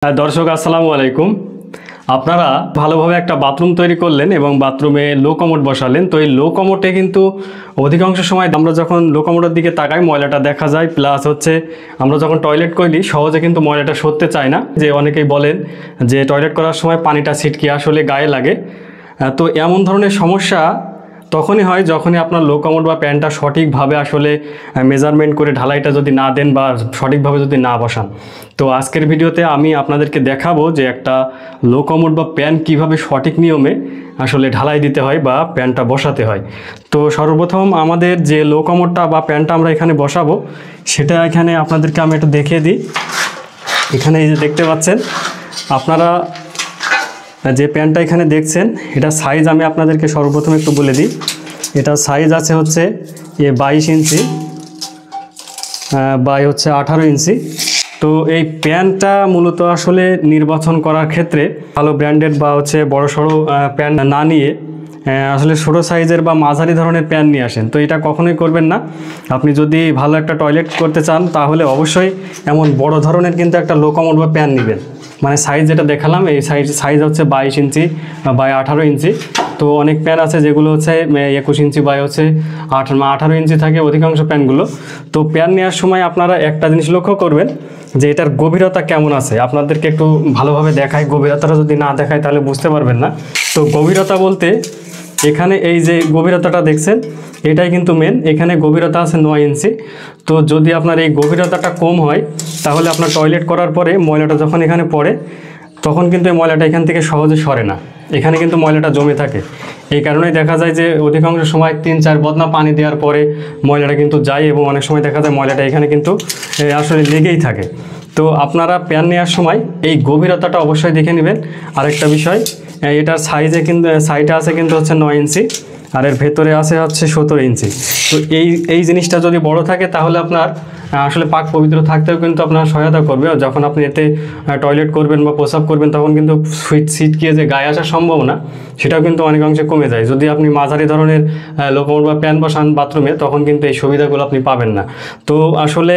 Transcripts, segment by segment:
দর্শক আসসালামু আলাইকুম। আপনারা ভালোভাবে একটা বাথরুম তৈরি করলেন এবং বাথরুমে লো কমোড বসালেন। তো এই লো কমোডে কিন্তু অধিকাংশ সময় আমরা যখন লো কমোডের দিকে তাকাই ময়লাটা দেখা যায়, প্লাস হচ্ছে আমরা যখন টয়লেট করি সহজে কিন্তু ময়লাটা সরতে চায় না। যে অনেকেই বলেন যে টয়লেট করার সময় পানিটা ছিটকে আসলে গায়ে লাগে। তো এমন ধরনের সমস্যা তখনই হয় যখনই আপনার লো কমোড বা প্যানটা সঠিকভাবে আসলে মেজারমেন্ট করে ঢালাইটা যদি না দেন বা সঠিকভাবে যদি না বসান। তো আজকের ভিডিওতে আমি আপনাদেরকে দেখাবো যে একটা লো কমোড বা প্যান কিভাবে সঠিক নিয়মে আসলে ঢালাই দিতে হয় বা প্যানটা বসাতে হয়। তো সর্বপ্রথম আমাদের যে লো কমোডটা বা প্যানটা আমরা এখানে বসাবো সেটা এখানে আপনাদেরকে আমি একটু দেখিয়ে দিই। এখানে এই যে দেখতে পাচ্ছেন আপনারা যে প্যানটা এখানে দেখছেন এটা সাইজ আমি আপনাদেরকে সর্বপ্রথম একটু বলে দিই। এটা সাইজ আছে হচ্ছে 22 ইঞ্চি বাই হচ্ছে 18 ইঞ্চি। তো এই প্যানটা মূলত আসলে নির্বাচন করার ক্ষেত্রে ভালো ব্র্যান্ডেড বা হচ্ছে বড়সড় প্যান না নিয়ে আসলে ছোটো সাইজের বা মাঝারি ধরনের প্যান নিয়ে আসেন। তো এটা কখনোই করবেন না। আপনি যদি ভালো একটা টয়লেট করতে চান তাহলে অবশ্যই এমন বড় ধরনের কিন্তু একটা লো কমোড বা প্যান নেবেন। মানে সাইজ যেটা দেখালাম এই সাইজ হচ্ছে 22 ইঞ্চি বাই 18 ইঞ্চি। তো অনেক প্যান আছে যেগুলো হচ্ছে 21 ইঞ্চি বাই হচ্ছে 18 ইঞ্চি থাকে অধিকাংশ প্যানগুলো। তো প্যান নেওয়ার সময় আপনারা একটা জিনিস লক্ষ্য করবেন যে এটার গভীরতা কেমন আছে। আপনাদেরকে একটু ভালোভাবে দেখাই, গভীরতাটা যদি না দেখায় তাহলে বুঝতে পারবেন না। তো গভীরতা বলতে এখানে এই যে গভীরতাটা দেখছেন এটাই কিন্তু মেন। এখানে গভীরতা আছে 9 ইঞ্চি। তো যদি আপনার এই গভীরতাটা কম হয় তাহলে আপনার টয়লেট করার পরে ময়লাটা যখন এখানে পড়ে তখন কিন্তু এই ময়লাটা এখান থেকে সহজে সরে না, এখানে কিন্তু ময়লাটা জমে থাকে। এই কারণেই দেখা যায় যে অধিকাংশ সময় 3-4 বদনা পানি দেওয়ার পরে ময়লাটা কিন্তু যায় এবং অনেক সময় দেখা যায় ময়লাটা এখানে কিন্তু আসলে লেগেই থাকে। তো আপনারা প্যান নেওয়ার সময় এই গভীরতাটা অবশ্যই দেখে নেবেন। আরেকটা বিষয়, এটার সাইজে কিন্তু সাইডে আছে কিন্তু হচ্ছে 9 ইঞ্চি আর এর ভেতরে আছে হচ্ছে 17 ইঞ্চি। তো এই জিনিসটা যদি বড় থাকে তাহলে আপনার আসলে পাক পবিত্র থাকতেও কিন্তু আপনার সহায়তা করবে। যখন আপনি এতে টয়লেট করবেন বা প্রস্রাব করবেন তখন কিন্তু ছিটকিয়ে যে গায়ে আসার সম্ভাবনা সেটাও কিন্তু অনেকাংশে কমে যায়। যদি আপনি মাঝারি ধরনের লো কমোড বা প্যান বসান বাথরুমে তখন কিন্তু এই সুবিধাগুলো আপনি পাবেন না। তো আসলে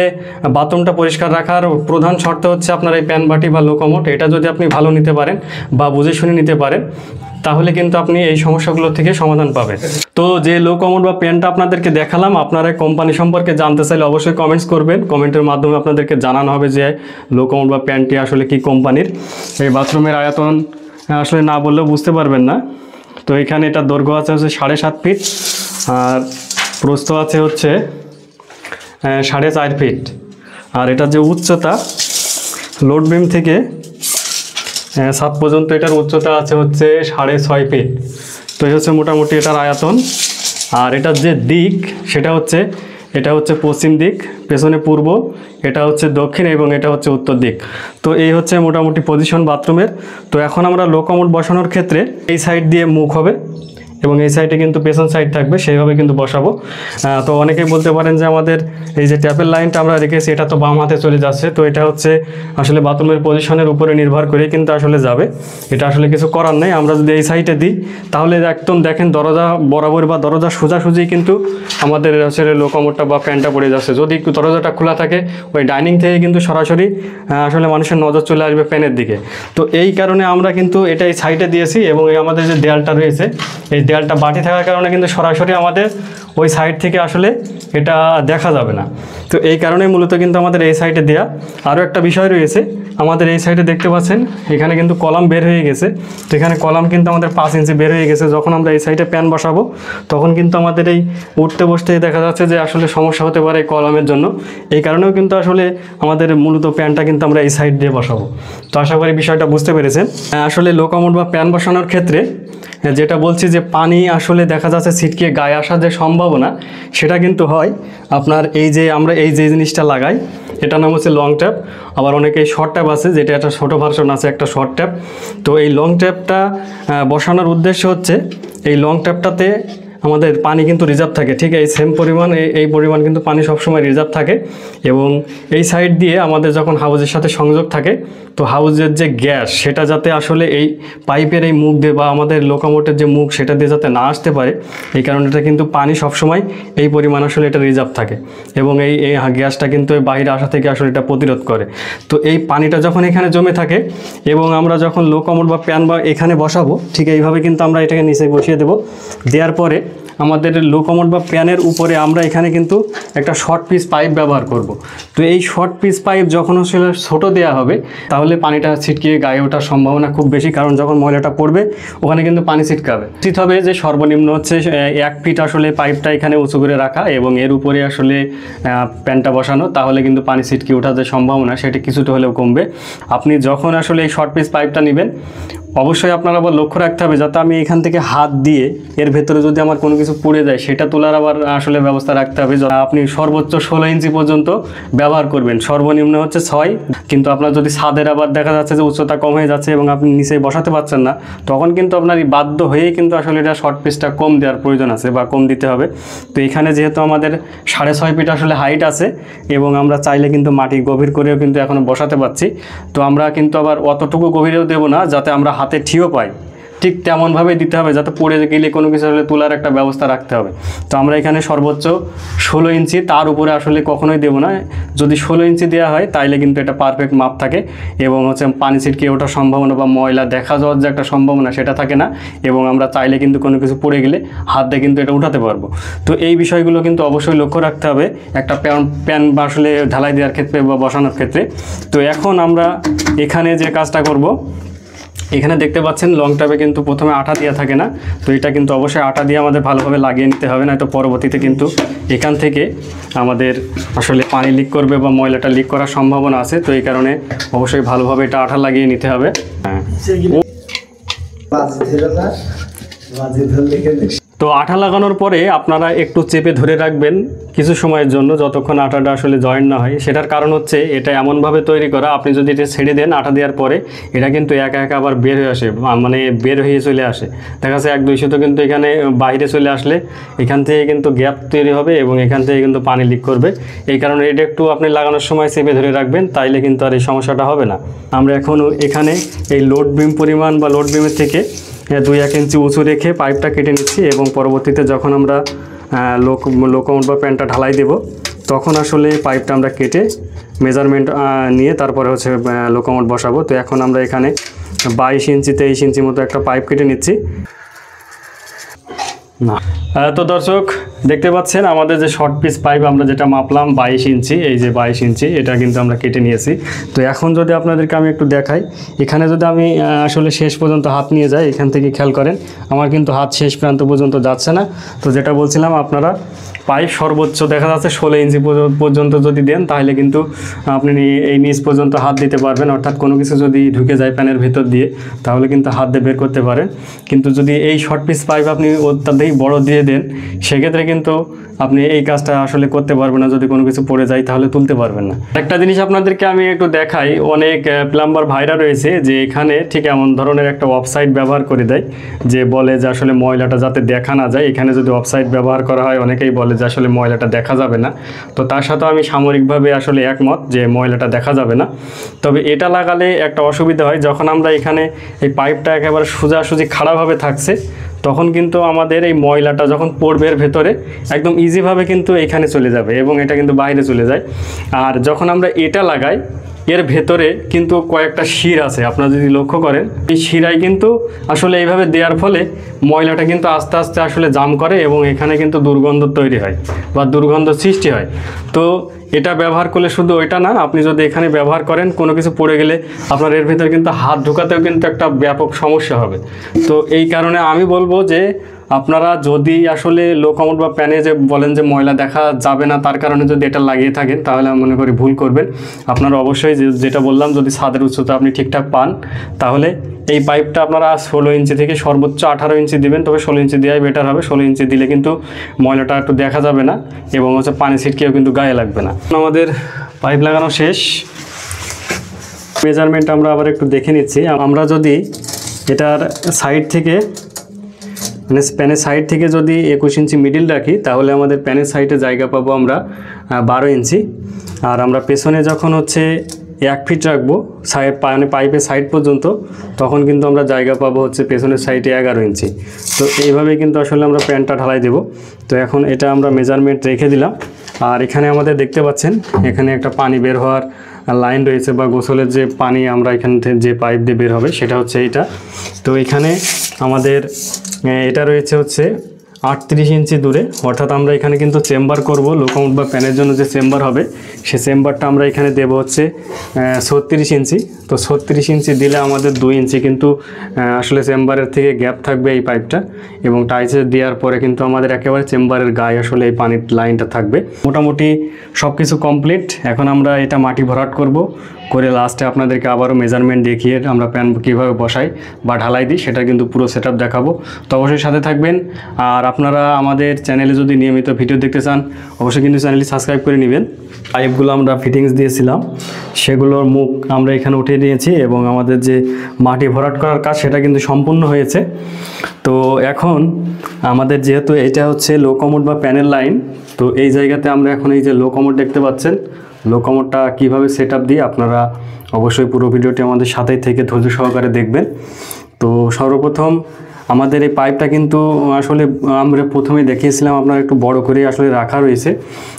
বাথরুমটা পরিষ্কার রাখার প্রধান শর্ত হচ্ছে আপনার এই প্যান বাটি বা লো কমোড এটা যদি আপনি ভালো নিতে পারেন বা বুঝে শুনে নিতে পারেন তাহলে কিন্তু আপনি এই সমস্যাগুলো থেকে সমাধান পাবেন। তো যে লো কমোড বা প্যানটা আপনাদেরকে দেখালাম, আপনারা কোম্পানি সম্পর্কে জানতে চাইলে অবশ্যই কমেন্টস করবেন। কমেন্টের মাধ্যমে আপনাদেরকে জানানো হবে যে লো কমোড বা প্যানটি আসলে কি কোম্পানির। এই বাথরুমের আয়তন আসলে না বললেও বুঝতে পারবেন না। তো এখানে এটা দৈর্ঘ্য আছে হচ্ছে 7.5 ফিট আর প্রস্থ আছে হচ্ছে 4.5 ফিট। আর এটা যে উচ্চতা লোড বিম থেকে ছাদ পর্যন্ত এটার উচ্চতা আছে হচ্ছে 6.5 ফিট। তো এই হচ্ছে মোটামুটি এটার আয়তন। আর এটার যে দিক সেটা হচ্ছে এটা হচ্ছে পশ্চিম দিক, পেছনে পূর্ব, এটা হচ্ছে দক্ষিণ এবং এটা হচ্ছে উত্তর দিক। তো এই হচ্ছে মোটামুটি পজিশন বাথরুমের। তো এখন আমরা লো কমোড বসানোর ক্ষেত্রে এই সাইড দিয়ে মুখ হবে এবং এই সাইডে কিন্তু পেছন সাইড থাকবে, সেইভাবে কিন্তু বসাবো। তো অনেকেই বলতে পারেন যে আমাদের এই যে ট্যাপের লাইনটা আমরা রেখেছি এটা তো বাম হাতে চলে যাচ্ছে। তো এটা হচ্ছে আসলে বাথরুমের পজিশনের উপরে নির্ভর করে কিন্তু আসলে যাবে, এটা আসলে কিছু করার নেই। আমরা যদি এই সাইডে দিই তাহলে একদম দেখেন দরজা বরাবর বা দরজা সোজাসুজি কিন্তু আমাদের আসলে লো কমোডটা বা প্যানটা পড়ে যাচ্ছে। যদি একটু দরজাটা খোলা থাকে ওই ডাইনিং থেকে কিন্তু সরাসরি আসলে মানুষের নজর চলে আসবে প্যানের দিকে। তো এই কারণে আমরা কিন্তু এটা এই সাইডে দিয়েছি এবং আমাদের যে দেয়ালটা রয়েছে এই দেয়ালটা বাটি থাকার কারণে কিন্তু সরাসরি আমাদের ওই সাইড থেকে আসলে এটা দেখা যাবে না। তো এই কারণে মূলত কিন্তু আমাদের এই সাইডে দেয়া। আরও একটা বিষয় রয়েছে, আমাদের এই সাইডে দেখতে পাচ্ছেন এখানে কিন্তু কলাম বের হয়ে গেছে। তো এখানে কলাম কিন্তু আমাদের 5 ইঞ্চি বের হয়ে গেছে। যখন আমরা এই সাইডে প্যান বসাবো তখন কিন্তু আমাদের এই উঠতে বসতে দেখা যাচ্ছে যে আসলে সমস্যা হতে পারে এই কলামের জন্য। এই কারণেও কিন্তু আসলে আমাদের মূলত প্যানটা কিন্তু আমরা এই সাইড দিয়ে বসাবো। তো আশা করি বিষয়টা বুঝতে পেরেছেন। আসলে লো কমোড বা প্যান বসানোর ক্ষেত্রে যেটা বলছি যে পানি আসলে দেখা যাচ্ছে ছিটকে গায়ে আসার যে সম্ভাবনা সেটা কিন্তু হয় আপনার এই যে আমরা এই যে জিনিসটা লাগাই এটার নাম হচ্ছে লং ট্যাপ। আবার অনেকে শর্ট ট্যাপ আছে, যেটা একটা ছোটো ভার্সন আছে একটা শর্ট ট্যাপ। তো এই লং ট্যাপটা বসানোর উদ্দেশ্য হচ্ছে এই লং ট্যাপটাতে আমাদের পানি কিন্তু রিজার্ভ থাকে, ঠিক এই সেম পরিমাণ এই পরিমাণ কিন্তু পানি সবসময় রিজার্ভ থাকে। এবং এই সাইড দিয়ে আমাদের যখন হাউজের সাথে সংযোগ থাকে, তো হাউজের যে গ্যাস সেটা যাতে আসলে এই পাইপের এই মুখ দিয়ে বা আমাদের লোকোমোটের যে মুখ সেটা দিয়ে যাতে না আসতে পারে, এই কারণে এটা কিন্তু পানি সবসময় এই পরিমাণ আসলে এটা রিজার্ভ থাকে। এবং এই গ্যাসটা কিন্তু বাইরে আসা থেকে আসলে এটা প্রতিরোধ করে। তো এই পানিটা যখন এখানে জমে থাকে এবং আমরা যখন লোকোমোট বা প্যান বা এখানে বসাবো, ঠিক এইভাবে কিন্তু আমরা এটাকে নিচে বসিয়ে দেবো। দেওয়ার পরে আমাদের লোকোমোট বা প্যানের উপরে আমরা এখানে কিন্তু একটা শর্ট পিস পাইপ ব্যবহার করব। তো এই শর্ট পিস পাইপ যখন আসলে ছোটো দেওয়া হবে, তাহলে পানিটা ছিটকিয়ে গায়ে ওঠার সম্ভাবনা খুব বেশি, কারণ যখন ময়লাটা পড়বে ওখানে কিন্তু পানি ছিটকাবে। উচিত হবে যে সর্বনিম্ন হচ্ছে 1 ফিট আসলে পাইপটা এখানে উঁচু করে রাখা এবং এর উপরে আসলে প্যানটা বসানো, তাহলে কিন্তু পানি ছিটকে ওঠার যে সম্ভাবনা সেটা কিছুটা হলেও কমবে। আপনি যখন আসলে এই শর্ট পিস পাইপটা নেবেন, অবশ্যই আপনার আবার লক্ষ্য রাখতে হবে যাতে আমি এখান থেকে হাত দিয়ে এর ভেতরে যদি আমার কোনো কিছু পুড়ে যায় সেটা তোলার আবার আসলে ব্যবস্থা রাখতে হবে। আপনি সর্বোচ্চ 16 ইঞ্চি পর্যন্ত ব্যবহার করবেন, সর্বনিম্ন হচ্ছে 6। কিন্তু আপনার যদি ছাদের আবার দেখা যাচ্ছে যে উচ্চতা কম হয়ে যাচ্ছে এবং আপনি নিচে বসাতে পারছেন না, তখন কিন্তু আপনার বাধ্য হয়েই কিন্তু আসলে এটা শর্ট পিসটা কম দেওয়ার প্রয়োজন আছে বা কম দিতে হবে। তো এখানে যেহেতু আমাদের 6.5 ফিট আসলে হাইট আছে এবং আমরা চাইলে কিন্তু মাটি গভীর করেও কিন্তু এখনও বসাতে পারছি, তো আমরা কিন্তু আবার অতটুকু গভীরেও দেবো না যাতে আমরা হাতে ঠিও পাই, ঠিক তেমনভাবে দিতে হবে যাতে পড়ে গেলে কোনো কিছু হলে তোলার একটা ব্যবস্থা রাখতে হবে। তো আমরা এখানে সর্বোচ্চ 16 ইঞ্চি, তার উপরে আসলে কখনোই দেবো না। যদি 16 ইঞ্চি দেওয়া হয় তাইলে কিন্তু এটা পারফেক্ট মাপ থাকে এবং হচ্ছে পানি ছিটকে ওঠার সম্ভাবনা বা ময়লা দেখা যাওয়ার যে একটা সম্ভাবনা সেটা থাকে না, এবং আমরা চাইলে কিন্তু কোনো কিছু পড়ে গেলে হাত দিয়ে কিন্তু এটা উঠাতে পারবো। তো এই বিষয়গুলো কিন্তু অবশ্যই লক্ষ্য রাখতে হবে একটা প্যান বা আসলে ঢালাই দেওয়ার ক্ষেত্রে বা বসানোর ক্ষেত্রে। তো এখন আমরা এখানে যে কাজটা করব, এখানে দেখতে পাচ্ছেন লং টাবে কিন্তু প্রথমে আঠা দেওয়া থাকে না, তো এটা কিন্তু অবশ্যই আঠা দিয়ে আমাদের ভালোভাবে লাগিয়ে নিতে হবে, নয়তো পরবর্তীতে কিন্তু এখান থেকে আমাদের আসলে পানি লিক করবে বা ময়লাটা লিক করার সম্ভাবনা আছে। তো এই কারণে অবশ্যই ভালোভাবে এটা আঠা লাগিয়ে নিতে হবে। তো আঠা লাগানোর পরে আপনারা একটু চেপে ধরে রাখবেন কিছু সময়ের জন্য, যতক্ষণ আঠাটা আসলে জয়েন না হয়। সেটার কারণ হচ্ছে এটা এমনভাবে তৈরি করা, আপনি যদি এটা ছেড়ে দেন আঠা দেওয়ার পরে, এটা কিন্তু একা একা আবার বের হয়ে আসে, মানে বের হয়ে চলে আসে। দেখা যাচ্ছে 1-2 সুতো কিন্তু এখানে বাইরে চলে আসলে এখান থেকে কিন্তু গ্যাপ তৈরি হবে এবং এখান থেকে কিন্তু পানি লিক করবে। এই কারণে এটা একটু আপনি লাগানোর সময় চেপে ধরে রাখবেন, তাইলে কিন্তু আর এই সমস্যাটা হবে না। আমরা এখন এখানে এই লোড বিম পরিমাণ বা লোড বিমের থেকে 2-1 ইঞ্চি উঁচু রেখে পাইপটা কেটে নিচ্ছি এবং পরবর্তীতে যখন আমরা লোকোমোট বা প্যানটা ঢালাই দেব, তখন আসলে পাইপটা আমরা কেটে মেজারমেন্ট নিয়ে তারপরে হচ্ছে লোকোমোট বসাবো। তো এখন আমরা এখানে 22 ইঞ্চি 23 ইঞ্চি মতো একটা পাইপ কেটে নিচ্ছি। না তো দর্শক দেখতে পাচ্ছেন আমাদের যে শর্ট পিস পাইপ আমরা যেটা মাপলাম 22 ইঞ্চি, এই যে 22 ইঞ্চি এটা কিন্তু আমরা কেটে নিয়েছি। তো এখন যদি আপনাদেরকে আমি একটু দেখাই, এখানে যদি আমি আসলে শেষ পর্যন্ত হাত নিয়ে যাই, এখান থেকে খেয়াল করেন আমার কিন্তু হাত শেষ প্রান্ত পর্যন্ত যাচ্ছে না। তো যেটা বলছিলাম, আপনারা পাইপ সর্বোচ্চ দেখা যাচ্ছে 16 ইঞ্চি পর্যন্ত যদি দেন, তাহলে কিন্তু আপনি এই নিচ পর্যন্ত হাত দিতে পারবেন। অর্থাৎ কোনো কিছু যদি ঢুকে যায় প্যানের ভিতর দিয়ে, তাহলে কিন্তু হাত দিয়ে বের করতে পারেন। কিন্তু যদি এই শর্ট পিস পাইপ আপনি অত্যাধিক বড় দিয়ে দেন, সেক্ষেত্রে কিন্তু আপনি এই কাজটা আসলে করতে পারবেন না। যদি কোনো কিছু পড়ে যায় তাহলে তুলতে পারবেন না। একটা জিনিস আপনাদেরকে আমি একটু দেখাই, অনেক প্লাম্বার ভাইরা রয়েছে যে এখানে ঠিক এমন ধরনের একটা অফসাইড ব্যবহার করে দেয়, যে বলে যে আসলে ময়লাটা যাতে দেখা না যায়। এখানে যদি অফসাইড ব্যবহার করা হয়, অনেকেই বলে যে আসলে ময়লাটা দেখা যাবে না। তো তার সাথেও আমি সাময়িকভাবে আসলে একমত যে ময়লাটা দেখা যাবে না। তবে এটা লাগালে একটা অসুবিধা হয়, যখন আমরা এখানে এই পাইপটা একেবারে সোজাসুজি খাড়াভাবে থাকছে, তখন কিন্তু আমাদের এই ময়লাটা যখন পড়বে এর ভেতরে একদম ইজিভাবে কিন্তু এখানে চলে যাবে এবং এটা কিন্তু বাইরে চলে যায়। আর যখন আমরা এটা লাগাই, এর ভেতরে কিন্তু কয়েকটা শির আছে, আপনারা যদি লক্ষ্য করেন, এই শিরায় কিন্তু আসলে এইভাবে দেওয়ার ফলে ময়লাটা কিন্তু আস্তে আস্তে আসলে জাম করে এবং এখানে কিন্তু দুর্গন্ধ তৈরি হয় বা দুর্গন্ধ সৃষ্টি হয়। তো এটা ব্যবহার করলে শুধু ওইটা না, আপনি যদি এখানে ব্যবহার করেন, কোনো কিছু পড়ে গেলে আপনার এর ভিতরে কিন্তু হাত ঢোকাতেও কিন্তু একটা ব্যাপক সমস্যা হবে। তো এই কারণে আমি বলবো যে আপনারা যদি আসলে লোকোমোট বা প্যানে যে বলেন যে ময়লা দেখা যাবে না, তার কারণে যদি এটা লাগিয়ে থাকেন, তাহলে আমি মনে করি ভুল করবেন। আপনারা অবশ্যই যেটা বললাম, যদি ছাদের উচ্চতা আপনি ঠিকঠাক পান, তাহলে এই পাইপটা আপনারা 16 ইঞ্চি থেকে সর্বোচ্চ 18 ইঞ্চি দিবেন। তবে 16 ইঞ্চি দেওয়াই বেটার হবে। 16 ইঞ্চি দিলে কিন্তু ময়লাটা একটু দেখা যাবে না এবং হচ্ছে পানি ছিটকেও কিন্তু গায়ে লাগবে না। আমাদের পাইপ লাগানো শেষ, মেজারমেন্ট আমরা আবার একটু দেখে নিচ্ছি। আমরা যদি এটার সাইড থেকে মানে প্যানের সাইড থেকে যদি 21 ইঞ্চি মিডিল রাখি তাহলে আমাদের প্যানের সাইডে জায়গা পাবো আমরা 12 ইঞ্চি। আর আমরা পেছনে যখন হচ্ছে 1 ফিট রাখবো সাইড মানে পাইপের সাইড পর্যন্ত, তখন কিন্তু আমরা জায়গা পাবো হচ্ছে পেছনের সাইডে 11 ইঞ্চি। তো এইভাবে কিন্তু আসলে আমরা প্যানটা ঢালাই দেব। তো এখন এটা আমরা মেজারমেন্ট রেখে দিলাম। আর এখানে আমাদের দেখতে পাচ্ছেন এখানে একটা পানি বের হওয়ার লাইন রয়েছে, বা গোসলের যে পানি আমরা এখান থেকে যে পাইপ দিয়ে বের হবে সেটা হচ্ছে এইটা। তো এখানে আমাদের এটা রয়েছে হচ্ছে 38 ইঞ্চি দূরে, অর্থাৎ আমরা এখানে কিন্তু চেম্বার করব, লোকোমোট বা প্যানের জন্য যে চেম্বার হবে সে চেম্বারটা আমরা এখানে দেব হচ্ছে 36 ইঞ্চি। তো 36 ইঞ্চি দিলে আমাদের 2 ইঞ্চি কিন্তু আসলে চেম্বারের থেকে গ্যাপ থাকবে এই পাইপটা, এবং টাইসে দেওয়ার পরে কিন্তু আমাদের একেবারে চেম্বারের গায়ে আসলে এই পানির লাইনটা থাকবে। মোটামুটি সব কিছু কমপ্লিট। এখন আমরা এটা মাটি ভরাট করব, করে লাস্টে আপনাদেরকে আবারও মেজারমেন্ট দেখিয়ে আমরা প্যান কীভাবে বসাই বা ঢালাই দিই সেটা কিন্তু পুরো সেটআপ দেখাবো। তো অবশ্যই সাথে থাকবেন। আর আপনারা আমাদের চ্যানেলে যদি নিয়মিত ভিডিও দেখতে চান অবশ্যই কিন্তু চ্যানেলটি সাবস্ক্রাইব করে নেবেন। পাইপগুলো আমরা ফিটিংস দিয়েছিলাম সেগুলোর মুখ আমরা এখানে উঠিয়ে নিয়েছি, এবং আমাদের যে মাটি ভরাট করার কাজ সেটা কিন্তু সম্পূর্ণ হয়েছে। তো এখন আমাদের যেহেতু এটা হচ্ছে লোকোমোট বা প্যানেল লাইন, তো এই জায়গাতে আমরা এখন এই যে লোকোমোট দেখতে পাচ্ছেন, লোকোমোটটা কীভাবে সেট আপ দিই আপনারা অবশ্যই পুরো ভিডিওটি আমাদের সাথেই থেকে ধৈর্য সহকারে দেখবেন। তো সর্বপ্রথম আমাদের এই পাইপটা কিন্তু আসলে আমরা প্রথমেই দেখিয়েছিলাম আপনার একটু বড় করে আসলে রাখা রয়েছে।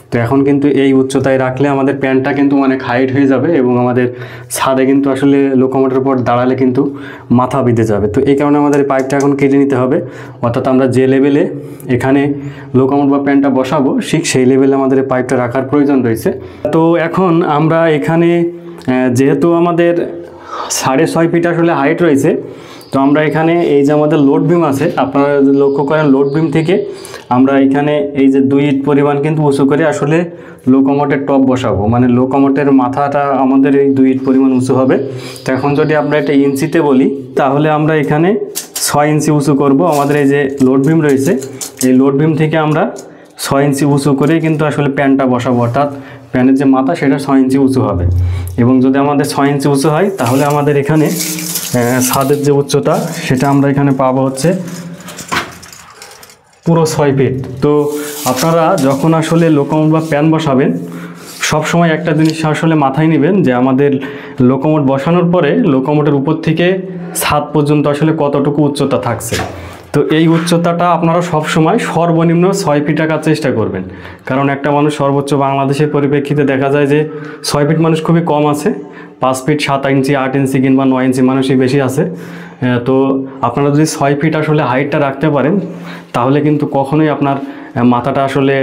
তো এখন কিন্তু এই উচ্চতায় রাখলে আমাদের প্যানটা কিন্তু অনেক হাইট হয়ে যাবে, এবং আমাদের ছাদে কিন্তু আসলে লোকোমোটের উপর দাঁড়ালে কিন্তু মাথা বিঁধে যাবে। তো এই কারণে আমাদের এই পাইপটা এখন কেটে নিতে হবে, অর্থাৎ আমরা যে লেভেলে এখানে লোকোমোট বা প্যানটা বসাবো ঠিক সেই লেভেলে আমাদের এই পাইপটা রাখার প্রয়োজন রয়েছে। তো এখন আমরা এখানে যেহেতু আমাদের 6.5 ফিট আসলে হাইট রয়েছে, তো আমরা এখানে এই যে আমাদের লোড বিম আছে, আপনারা লক্ষ্য করেন লোড বিম থেকে আমরা এখানে এই যে 2 ইঞ্চি পরিমাণ কিন্তু উঁচু করে আসলে লোকোমোটের টপ বসাবো, মানে লোকোমোটের মাথাটা আমাদের এই 2 ইঞ্চি পরিমাণ উঁচু হবে। তো এখন যদি আমরা এটা ইঞ্চিতে বলি তাহলে আমরা এখানে 6 ইঞ্চি উঁচু করব। আমাদের এই যে লোড বিম রয়েছে এই লোড বিম থেকে আমরা 6 ইঞ্চি উঁচু করেই কিন্তু আসলে প্যানটা বসাবো, অর্থাৎ প্যানের যে মাথা সেটা 6 ইঞ্চি উঁচু হবে। এবং যদি আমাদের 6 ইঞ্চি উঁচু হয় তাহলে আমাদের এখানে ছাদের যে উচ্চতা সেটা আমরা এখানে পাবো হচ্ছে পুরো 6 ফিট। তো আপনারা যখন আসলে লোকোমোট বা প্যান বসাবেন সব সময় একটা জিনিস আসলে মাথায় নেবেন যে আমাদের লোকোমোট বসানোর পরে লোকোমোটের উপর থেকে ছাদ পর্যন্ত আসলে কতটুকু উচ্চতা থাকছে। তো এই উচ্চতাটা আপনারা সব সময় সর্বনিম্ন 6 ফিট রাখার চেষ্টা করবেন, কারণ একটা মানুষ সর্বোচ্চ বাংলাদেশের পরিপ্রেক্ষিতে দেখা যায় যে 6 ফিট মানুষ খুবই কম আছে, 5 ফিট 7 ইঞ্চি 8 ইঞ্চি কিংবা 9 ইঞ্চি মানুষই বেশি আছে। তো আপনারা যদি 6 ফিট আসলে হাইটটা রাখতে পারেন তাহলে কিন্তু কখনোই আপনার মাথাটা আসলে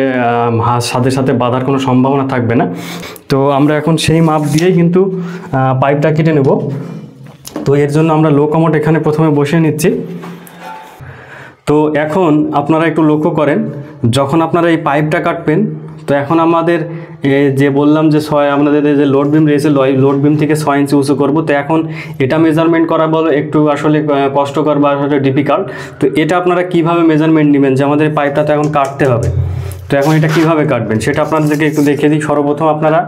ছাদের সাথে বাঁধার কোনো সম্ভাবনা থাকবে না। তো আমরা এখন সেই মাপ দিয়েই কিন্তু পাইপটা কেটে নেব। তো এর জন্য আমরা লোকোমোট এখানে প্রথমে বসিয়ে নিচ্ছি। তো এখন আপনারা একটু লক্ষ্য করেন যখন আপনারা এই পাইপটা কাটবেন, তো এখন আমাদের যে বললাম যে আপনাদের যে লোড বিম রয়েছে লোড বিম থেকে 6 ইঞ্চি উঁচু করব। তো এখন এটা মেজারমেন্ট করা বলো একটু আসলে কষ্টকর বা আসলে ডিফিকাল্ট। তো এটা আপনারা কিভাবে মেজারমেন্ট নেবেন যে আমাদের পাইপটা তো এখন কাটতে হবে, তো এখন এটা কিভাবে কাটবেন সেটা আপনাদেরকে একটু দেখিয়ে দিই। সর্বপ্রথম আপনারা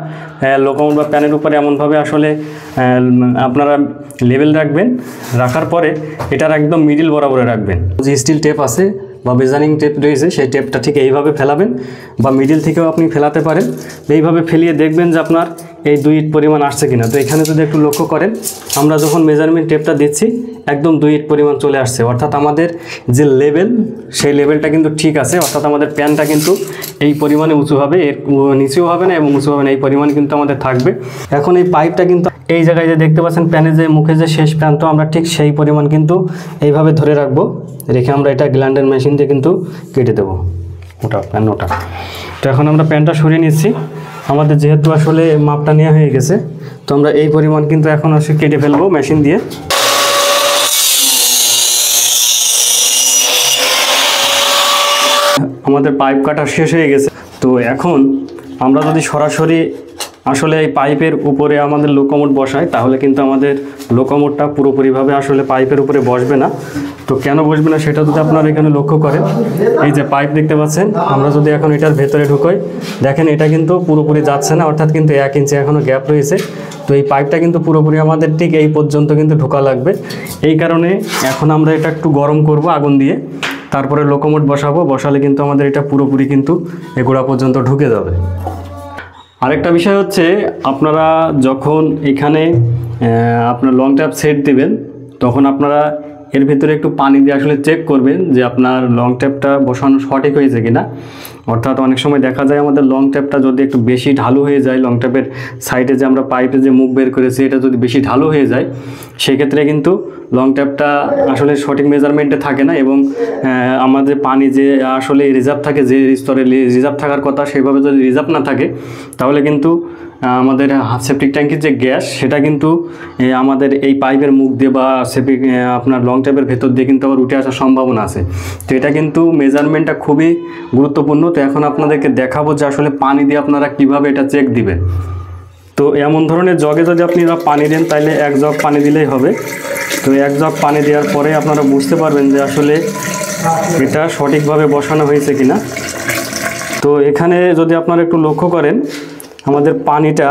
লোকোমোট বা প্যানের উপরে এমনভাবে আসলে আপনারা লেভেল রাখবেন, রাখার পরে এটার একদম মিডিল বরাবরে রাখবেন। যে স্টিল টেপ আছে বা মেজারিং টেপ রয়েছে সেই টেপটা ঠিক এইভাবে ফেলাবেন, বা মিডিল থেকেও আপনি ফেলাতে পারেন। এইভাবে ফেলিয়ে দেখবেন যে আপনার এই 2 ইঞ্চি পরিমাণ আসছে কিনা। তো এখানে যদি একটু লক্ষ্য করেন আমরা যখন মেজারমেন্ট টেপটা দিচ্ছি একদম 2 ইঞ্চি পরিমাণ চলে আসছে, অর্থাৎ আমাদের যে লেভেল সেই লেভেলটা কিন্তু ঠিক আছে, অর্থাৎ আমাদের প্যানটা কিন্তু এই পরিমাণে উঁচু হবে, এর নিচেও হবে না এবং উঁচু হবে না, এই পরিমাণ কিন্তু আমাদের থাকবে। এখন এই পাইপটা কিন্তু এই জায়গায় যে দেখতে পাচ্ছেন প্যানের যে মুখে যে শেষ প্রান্ত আমরা ঠিক সেই পরিমাণ কিন্তু এইভাবে ধরে রাখবো, রেখে আমরা এটা গ্রাইন্ডার মেশিন দিয়ে কিন্তু কেটে দেবো ওটা প্যান ওটা। তো এখন আমরা প্যানটা সরিয়ে নিচ্ছি, আমাদের যেহেতু আসলে মাপটা নেওয়া হয়ে গেছে তো আমরা এই পরিমাণ কিন্তু এখন আসলে কেটে ফেলবো মেশিন দিয়ে। আমাদের পাইপ কাটা শেষ হয়ে গেছে। তো এখন আমরা যদি সরাসরি আসলে এই পাইপের উপরে আমাদের লোকোমোট বসাই তাহলে কিন্তু আমাদের লোকোমোটটা পুরোপুরিভাবে আসলে পাইপের উপরে বসবে না। তো কেন বসবে না সেটা যদি আপনারা এখানে লক্ষ্য করেন, এই যে পাইপ দেখতে পাচ্ছেন আমরা যদি এখন এটার ভেতরে ঢুকাই দেখেন এটা কিন্তু পুরোপুরি যাচ্ছে না, অর্থাৎ কিন্তু 1 ইঞ্চি এখনও গ্যাপ রয়েছে। তো এই পাইপটা কিন্তু পুরোপুরি আমাদের ঠিক এই পর্যন্ত কিন্তু ঢোকা লাগবে। এই কারণে এখন আমরা এটা একটু গরম করব আগুন দিয়ে, তারপরে লোকোমোট বসাবো, বসালে কিন্তু আমাদের এটা পুরোপুরি কিন্তু এই গোড়া পর্যন্ত ঢুকে যাবে। আরেকটা বিষয় হচ্ছে, আপনারা যখন এখানে আপনার লং ট্যাপ সেট দেবেন, তখন আপনারা এর ভিতরে একটু পানি দিয়ে আসলে চেক করবেন যে আপনার লং ট্যাপটা বসানো সঠিক হয়েছে কিনা। অর্থাৎ অনেক সময় দেখা যায় আমাদের লং ট্যাপটা যদি একটু বেশি ঢালু হয়ে যায়, লং ট্যাপের সাইডে যে আমরা পাইপে যে মুখ বের করেছি এটা যদি বেশি ঢালু হয়ে যায়, সেক্ষেত্রে কিন্তু লং ট্যাপটা আসলে সঠিক মেজারমেন্টে থাকে না, এবং আমাদের পানি যে আসলে রিজার্ভ থাকে, যে স্তরে রিজার্ভ থাকার কথা সেভাবে যদি রিজার্ভ না থাকে, তাহলে কিন্তু আমাদের সেপটিক ট্যাঙ্কির যে গ্যাস সেটা কিন্তু আমাদের এই পাইপের মুখ দিয়ে বা সেপটিক আপনার লং ট্যাপের ভেতর দিয়ে কিন্তু আবার উঠে আসার সম্ভাবনা আছে। তো এটা কিন্তু মেজারমেন্টটা খুবই গুরুত্বপূর্ণ। তো এখন আপনাদেরকে দেখাবো যে আসলে পানি দিয়ে আপনারা কিভাবে এটা চেক দিবেন। তো এমন ধরনের জগে যদি আপনারা পানি দেন, তাহলে 1 জগ পানি দিলেই হবে। তো 1 জগ পানি দেওয়ার পরে আপনারা বুঝতে পারবেন যে আসলে এটা সঠিকভাবে বসানো হয়েছে কিনা। তো এখানে যদি আপনারা একটু লক্ষ্য করেন, আমাদের পানিটা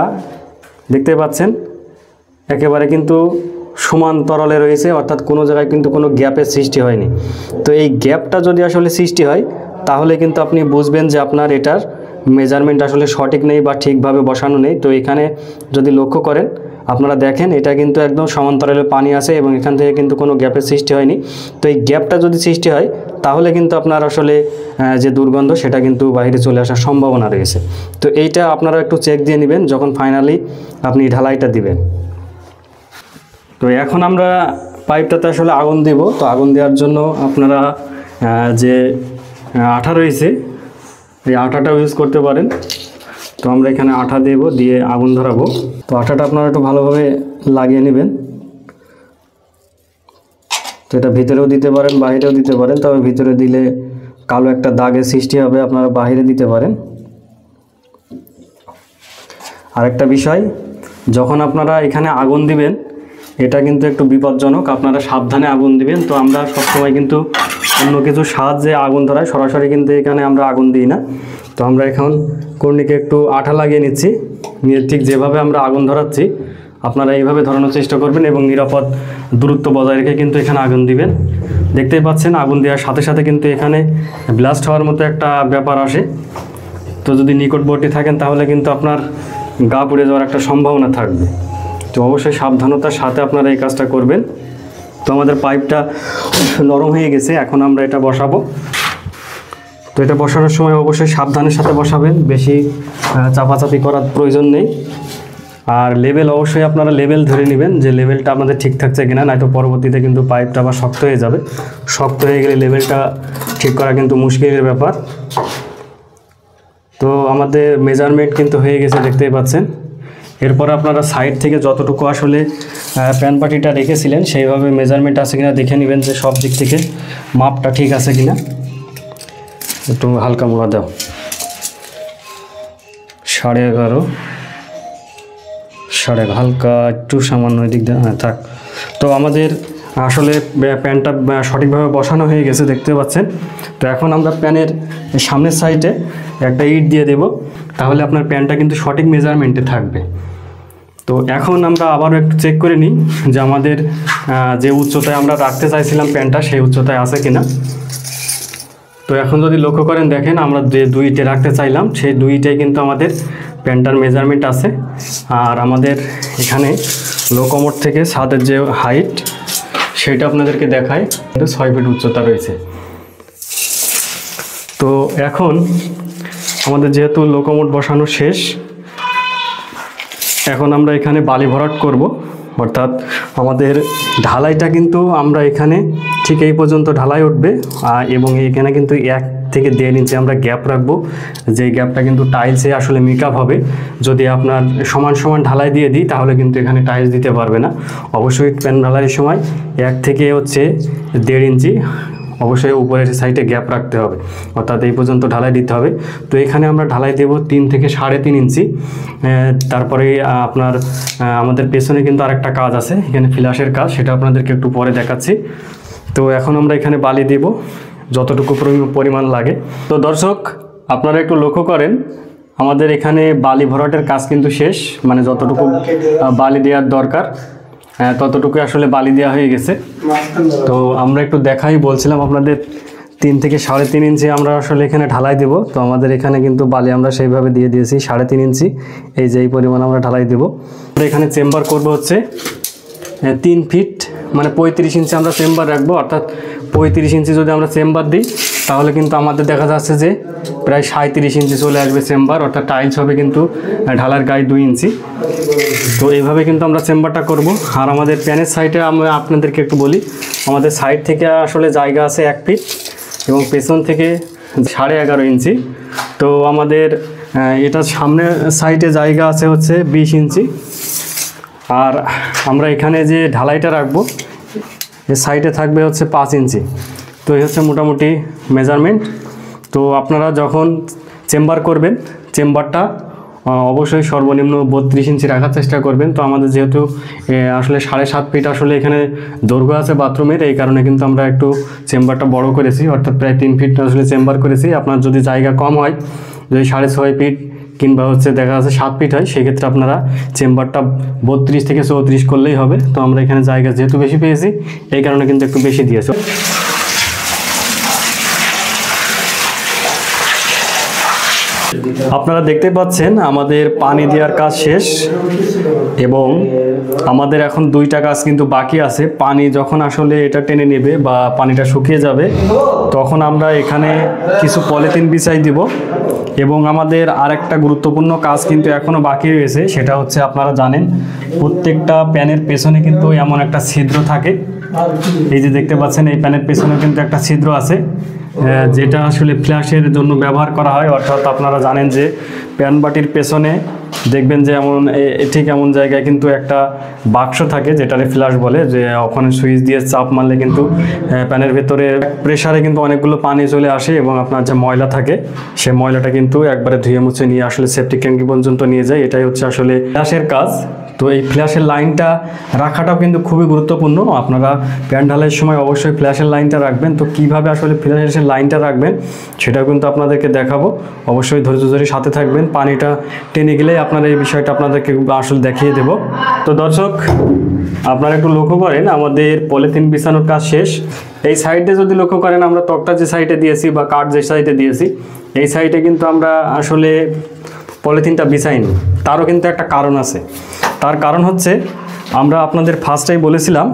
দেখতে পাচ্ছেন একেবারে কিন্তু সমান তরলে রয়েছে, অর্থাৎ কোনো জায়গায় কিন্তু কোনো গ্যাপের সৃষ্টি হয়নি। তো এই গ্যাপটা যদি আসলে সৃষ্টি হয়, তাহলে কিন্তু আপনি বুঝবেন যে আপনার এটার মেজারমেন্ট আসলে সঠিক নেই বা ঠিকভাবে বসানো নেই। তো এখানে যদি লক্ষ্য করেন, আপনারা দেখেন এটা কিন্তু একদম সমান্তরালে পানি আছে এবং এখান থেকে কিন্তু কোনো গ্যাপের সৃষ্টি হয়নি। তো এই গ্যাপটা যদি সৃষ্টি হয়, তাহলে কিন্তু আপনার আসলে যে দুর্গন্ধ সেটা কিন্তু বাইরে চলে আসার সম্ভাবনা রয়েছে। তো এইটা আপনারা একটু চেক দিয়ে নেবেন যখন ফাইনালি আপনি ঢালাইটা দিবেন। তো এখন আমরা পাইপটাতে আসলে আগুন দেব। তো আগুন দেওয়ার জন্য আপনারা যে আঠা রয়েছে এই আঠাটা ইউজ করতে পারেন। তো আমরা এখানে আঠা দেব, দিয়ে আগুন ধরাবো। তো আঠাটা আপনারা একটু ভালোভাবে লাগিয়ে নেবেন। তো এটা ভিতরেও দিতে পারেন, বাইরেও দিতে পারেন, তবে ভিতরে দিলে কালো একটা দাগের সৃষ্টি হবে, আপনারা বাইরে দিতে পারেন। আরেকটা বিষয়, যখন আপনারা এখানে আগুন দিবেন, এটা কিন্তু একটু বিপজ্জনক, আপনারা সাবধানে আগুন দিবেন। তো আমরা সবসময় কিন্তু অন্য কিছু সাহায্যে আগুন ধরাই, সরাসরি কিন্তু এখানে আমরা আগুন দিই না। তো আমরা এখন কর্নিকে একটু আঠা লাগিয়ে নিচ্ছি, নিয়ে ঠিক যেভাবে আমরা আগুন ধরাচ্ছি আপনারা এইভাবে ধরানোর চেষ্টা করবেন এবং নিরাপদ দূরত্ব বজায় রেখে কিন্তু এখানে আগুন দিবেন। দেখতেই পাচ্ছেন আগুন দেওয়ার সাথে সাথে কিন্তু এখানে ব্লাস্ট হওয়ার মতো একটা ব্যাপার আসে। তো যদি নিকটবর্তী থাকেন তাহলে কিন্তু আপনার গা পুড়ে যাওয়ার একটা সম্ভাবনা থাকবে। তো অবশ্যই সাবধানতার সাথে আপনারা এই কাজটা করবেন। তো আমাদের পাইপটা নরম হয়ে গেছে, এখন আমরা এটা বসাবো। তো এটা বসানোর সময় অবশ্যই সাবধানের সাথে বসাবেন, বেশি চাপাচাপি করার প্রয়োজন নেই। আর লেভেল অবশ্যই আপনারা লেভেল ধরে নেবেন যে লেভেলটা আমাদের ঠিক থাকছে কিনা, নয়তো পরবর্তীতে কিন্তু পাইপটা আবার শক্ত হয়ে যাবে। শক্ত হয়ে গেলে লেভেলটা ঠিক করা কিন্তু মুশকিলের ব্যাপার। তো আমাদের মেজারমেন্ট কিন্তু হয়ে গেছে, দেখতেই পাচ্ছেন। এরপর আপনারা সাইড থেকে যতটুকু আসলে প্যান পাটিটা রেখেছিলেন সেইভাবে মেজারমেন্ট আছে কিনা দেখে নেবেন যে সব দিক থেকে মাপটা ঠিক আছে কিনা। একটু হালকা মোড়া দাও, 11.5 হালকা একটু সামান্য দিক দিয়ে, হ্যাঁ থাক। তো আমাদের আসলে প্যানটা সঠিকভাবে বসানো হয়ে গেছে, দেখতে পাচ্ছেন। তো এখন আমরা প্যানের সামনের সাইডে একটা ইট দিয়ে দেব, তাহলে আপনার প্যানটা কিন্তু সঠিক মেজারমেন্টে থাকবে। তো এখন আমরা আবারও একটু চেক করে নিই যে আমাদের যে উচ্চতায় আমরা রাখতে চাইছিলাম প্যানটা সেই উচ্চতায় আছে কিনা। তো এখন যদি লক্ষ্য করেন, দেখেন আমরা যে 2 ইটে রাখতে চাইলাম সেই 2 ইটে কিন্তু আমাদের প্যানটার মেজারমেন্ট আছে। আর আমাদের এখানে লোকোমোট থেকে ছাদের যে হাইট সেটা আপনাদেরকে দেখায়, 6 ফিট উচ্চতা রয়েছে। তো এখন আমাদের যেহেতু লোকোমোট বসানো শেষ, এখন আমরা এখানে বালি ভরাট করব। অর্থাৎ আমাদের ঢালাইটা কিন্তু আমরা এখানে ঠিক এই পর্যন্ত ঢালাই উঠবে, এবং এখানে কিন্তু 1 থেকে 1.5 ইঞ্চি আমরা গ্যাপ রাখবো। যে গ্যাপটা কিন্তু টাইলসে আসলে মেকআপ হবে। যদি আপনার সমান সমান ঢালাই দিয়ে দিই তাহলে কিন্তু এখানে টাইলস দিতে পারবে না। অবশ্যই প্যান ঢালাইয়ের সময় 1 থেকে 1.5 ইঞ্চি অবশ্যই উপরের সাইডে গ্যাপ রাখতে হবে, অর্থাৎ এই পর্যন্ত ঢালাই দিতে হবে। তো এখানে আমরা ঢালাই দেব 3 থেকে 3.5 ইঞ্চি। তারপরে আপনার আমাদের পেছনে কিন্তু আরেকটা কাজ আছে, এখানে ফ্ল্যাশের কাজ, সেটা আপনাদেরকে একটু পরে দেখাচ্ছি। তো এখন আমরা এখানে বালি দেব যতটুকু পরিমাণ লাগে। তো দর্শক আপনারা একটু লক্ষ্য করেন, আমাদের এখানে বালি ভরাটের কাজ কিন্তু শেষ, মানে যতটুকু বালি দেওয়ার দরকার ততটুকু আসলে বালি দেওয়া হয়ে গেছে। তো আমরা একটু দেখাই বলছিলাম আপনাদের 3 থেকে 3.5 ইঞ্চি আমরা আসলে এখানে ঢালাই দেব। তো আমাদের এখানে কিন্তু বালি আমরা সেইভাবে দিয়ে দিয়েছি 3.5 ইঞ্চি, এই যে এই পরিমাণ আমরা ঢালাই দেব। আমরা এখানে চেম্বার করব হচ্ছে 3 ফিট মানে 35 ইঞ্চি আমরা চেম্বার রাখবো, অর্থাৎ 35 ইঞ্চি যদি আমরা চেম্বার দিই তাহলে কিন্তু আমাদের দেখা যাচ্ছে যে প্রায় 37 ইঞ্চি চলে আসবে চেম্বার, অর্থাৎ টাইলস হবে কিন্তু ঢালার গায়ে 2 ইঞ্চি। তো এইভাবে কিন্তু আমরা চেম্বারটা করব। আর আমাদের প্যানের সাইডে আমরা আপনাদেরকে একটু বলি, আমাদের সাইড থেকে আসলে জায়গা আছে 1 ফিট এবং পেছন থেকে 11.5 ইঞ্চি। তো আমাদের এটা সামনে সাইডে জায়গা আছে হচ্ছে 20 ইঞ্চি। আর আমরা এখানে যে ঢালাইটা রাখবো এর সাইডে থাকবে হচ্ছে 5 ইঞ্চি। তো এই হচ্ছে মোটামুটি মেজারমেন্ট। তো আপনারা যখন চেম্বার করবেন চেম্বারটা অবশ্যই সর্বনিম্ন 32 ইঞ্চি রাখার চেষ্টা করবেন। তো আমাদের যেহেতু আসলে 7.5 ফিট আসলে এখানে দৈর্ঘ্য আছে বাথরুমের, এই কারণে কিন্তু আমরা একটু চেম্বারটা বড় করেছি, অর্থাৎ প্রায় 3 ফিট আসলে চেম্বার করেছি। আপনার যদি জায়গা কম হয়, যদি 6.5 ফিট কিংবা হচ্ছে দেখা যাচ্ছে 7 ফিট হয়, সেক্ষেত্রে আপনারা চেম্বারটা 32 থেকে 34 করলেই হবে। তো আমরা এখানে জায়গা যেহেতু বেশি পেয়েছি এই কারণে কিন্তু একটু বেশি দিয়েছি। আপনারা দেখতে পাচ্ছেন আমাদের পানি দেওয়ার কাজ শেষ এবং আমাদের এখন 2টা কাজ কিন্তু বাকি আছে। পানি যখন আসলে এটা টেনে নেবে বা পানিটা শুকিয়ে যাবে তখন আমরা এখানে কিছু পলিথিন বিছাই দিব এবং আমাদের আরেকটা গুরুত্বপূর্ণ কাজ কিন্তু এখনো বাকি রয়েছে, সেটা হচ্ছে আপনারা জানেন প্রত্যেকটা প্যানের পেছনে কিন্তু এমন একটা ছিদ্র থাকে। এই যে দেখতে পাচ্ছেন এই প্যানের পেছনে কিন্তু একটা ছিদ্র আছে যেটা আসলে ফ্ল্যাশের জন্য ব্যবহার করা হয়। অর্থাৎ আপনারা জানেন যে প্যান বাটির পেছনে দেখবেন যে ঠিক এমন জায়গায় কিন্তু একটা বাক্স থাকে যেটারে ফ্ল্যাশ বলে, যে ওখানে সুইচ দিয়ে চাপ মারলে কিন্তু প্যানের ভেতরে প্রেসারে কিন্তু অনেকগুলো পানি চলে আসে এবং আপনার যে ময়লা থাকে সে ময়লাটা কিন্তু একবারে ধুয়ে মুছে নিয়ে আসলে সেফটি ট্যাঙ্কি পর্যন্ত নিয়ে যায়। এটাই হচ্ছে আসলে ফ্ল্যাশের কাজ। তো এই ফ্ল্যাশের লাইনটা রাখাটাও কিন্তু খুবই গুরুত্বপূর্ণ। আপনারা প্যান ঢালাইয়ের সময় অবশ্যই ফ্ল্যাশের লাইনটা রাখবেন। তো কিভাবে আসলে ফ্ল্যাশের লাইনটা রাখবেন সেটাও কিন্তু আপনাদেরকে দেখাবো, অবশ্যই ধৈর্য ধরে সাথে থাকবেন। পানিটা টেনে গেলেই আপনারা এই বিষয়টা আপনাদেরকে আসলে দেখিয়ে দেব। তো দর্শক আপনারা একটু লক্ষ্য করেন আমাদের পলিথিন বিছানোর কাজ শেষ। এই সাইডে যদি লক্ষ্য করেন আমরা তক্তা যে সাইডে দিয়েছি বা কাঠ যে সাইডে দিয়েছি এই সাইডে কিন্তু আমরা আসলে পলিথিনটা বিছাইনি। তারও কিন্তু একটা কারণ আছে। তার কারণ হচ্ছে আমরা আপনাদের ফার্স্টেই বলেছিলাম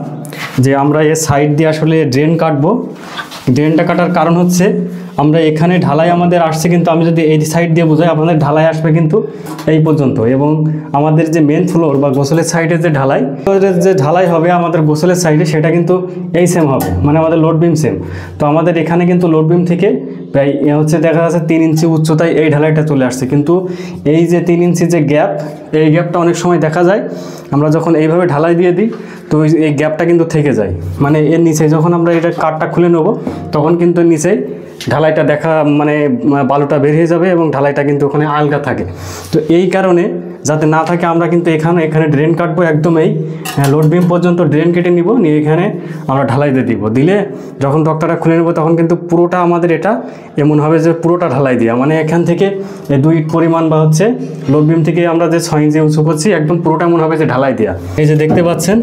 যে আমরা এর সাইড দিয়ে আসলে ড্রেন কাটবো। ড্রেনটা কাটার কারণ হচ্ছে আমরা এখানে ঢালাই আমাদের আসছে, কিন্তু আমি যদি এই সাইড দিয়ে বোঝাই আপনাদের ঢালাই আসবে কিন্তু এই পর্যন্ত, এবং আমাদের যে মেন ফ্লোর বা গোসলের সাইডে যে ঢালাই হবে আমাদের গোসলের সাইডে সেটা কিন্তু এই সেম হবে, মানে আমাদের লোড বিম সেম। তো আমাদের এখানে কিন্তু লোড বিম থেকে প্রায় হচ্ছে দেখা যাচ্ছে 3 ইঞ্চি উচ্চতায় এই ঢালাইটা চলে আসছে, কিন্তু এই যে 3 ইঞ্চি যে গ্যাপ, এই গ্যাপটা অনেক সময় দেখা যায় আমরা যখন এইভাবে ঢালাই দিয়ে দিই তো এই গ্যাপটা কিন্তু থেকে যায়। মানে এর নিচে যখন আমরা এটা কাঠটা খুলে নেব তখন কিন্তু নিচে ঢালাইটা দেখা মানে বালুটা বের হয়ে যাবে এবং ঢালাইটা কিন্তু ওখানে আলগা থাকে। তো এই কারণে যাতে না থাকে আমরা কিন্তু এখানে ড্রেন কাটবো, একদম এই লোড বিম পর্যন্ত ড্রেন কেটে নিব, নিয়ে এখানে আমরা ঢালাই দিয়ে দিব। দিলে যখন তক্তাটা খুলে নেব তখন কিন্তু পুরোটা আমাদের এটা এমন হবে যে পুরোটা ঢালাই দেওয়া, মানে এখান থেকে 2 ইট পরিমাণ বা হচ্ছে লোড বিম থেকে আমরা যে 6 ইঞ্চি উঁচু করছি একদম পুরোটা এমন হবে যে ঢালাই দেওয়া। এই যে দেখতে পাচ্ছেন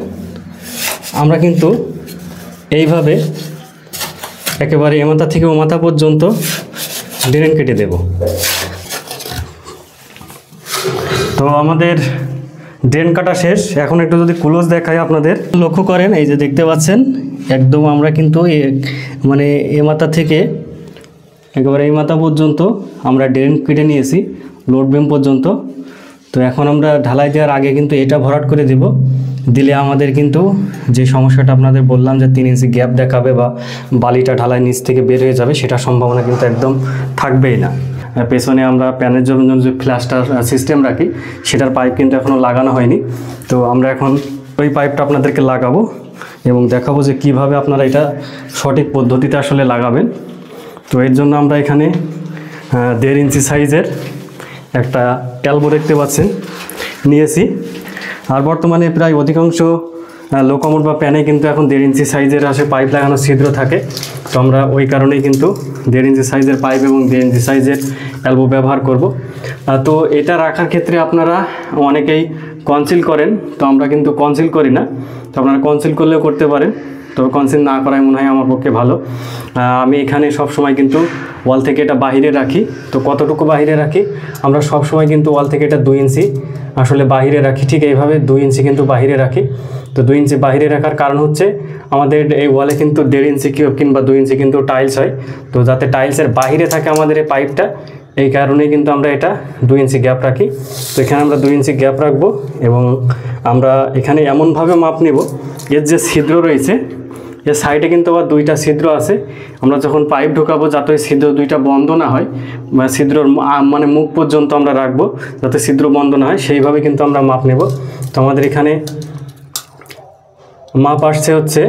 আমরা কিন্তু এইভাবে একেবারে এ মাথা থেকে ও মাথা পর্যন্ত ড্রেন কেটে দেব। তো আমাদের ড্রেন কাটা শেষ। এখন একটু যদি ক্লোজ দেখাই আপনাদের লক্ষ্য করেন, এই যে দেখতে পাচ্ছেন একদম আমরা কিন্তু মানে এ মাথা থেকে একেবারে এই মাথা পর্যন্ত আমরা ড্রেন কেটে নিয়েছি লোড বিম পর্যন্ত। তো এখন আমরা ঢালাই দেওয়ার আগে কিন্তু এটা ভরাট করে দেব। দিলে আমাদের কিন্তু যে সমস্যাটা আপনাদের বললাম যে 3 ইঞ্চি গ্যাপ দেখাবে বা বালিটা ঢালাই নিচ থেকে বের হয়ে যাবে, সেটা সম্ভাবনা কিন্তু একদম থাকবেই না। পেছনে আমরা প্যানের জন্য যে ফ্ল্যাশটার সিস্টেম রাখি সেটার পাইপ কিন্তু এখনও লাগানো হয়নি। তো আমরা এখন ওই পাইপটা আপনাদেরকে লাগাবো এবং দেখাবো যে কিভাবে আপনারা এটা সঠিক পদ্ধতিতে আসলে লাগাবেন। তো এর জন্য আমরা এখানে 1.5 ইঞ্চি সাইজের একটা ট্যালবো দেখতে পাচ্ছেন নিয়েছি। আর বর্তমানে প্রায় অধিকাংশ লোকোমোট বা প্যানে কিন্তু এখন 1.5 ইঞ্চি সাইজের আসে পাইপ লাগানো ছিদ্র থাকে। তো আমরা ওই কারণেই কিন্তু 1.5 ইঞ্চি সাইজের পাইপ এবং 1.5 ইঞ্চি সাইজের এলবো ব্যবহার করব। তো এটা রাখার ক্ষেত্রে আপনারা অনেকেই কনসিল করেন, তো আমরা কিন্তু কনসিল করি না। তো আপনারা কনসিল করলেও করতে পারেন। তবে কনসিল না করাই মনে হয় আমার পক্ষে ভালো। আমি এখানে সব সময় কিন্তু ওয়াল থেকে এটা বাহিরে রাখি। তো কতটুকু বাহিরে রাখি, আমরা সব সময় কিন্তু ওয়াল থেকে এটা 2 ইঞ্চি আসলে বাহিরে রাখি, ঠিক এইভাবে 2 ইঞ্চি কিন্তু বাহিরে রাখি। তো 2 ইঞ্চি বাহিরে রাখার কারণ হচ্ছে আমাদের এই ওয়ালে কিন্তু 1.5 ইঞ্চি কিংবা 2 ইঞ্চি কিন্তু টাইলস হয়। তো যাতে টাইলসের বাহিরে থাকে আমাদের এই পাইপটা, এই কারণেই কিন্তু আমরা এটা 2 ইঞ্চি গ্যাপ রাখি। তো এখানে আমরা 2 ইঞ্চি গ্যাপ রাখবো এবং আমরা এখানে এমনভাবে মাপ নেব, এর যে ছিদ্র রয়েছে এর সাইডে কিন্তু আবার 2টা ছিদ্র আছে। আমরা যখন পাইপ ঢোকাবো যাতে ওই ছিদ্র 2টা বন্ধ না হয়, বা ছিদ্রর মানে মুখ পর্যন্ত আমরা রাখবো যাতে ছিদ্র বন্ধ না হয়, সেইভাবে কিন্তু আমরা মাপ নেব। তো আমাদের এখানে মাপ আসছে হচ্ছে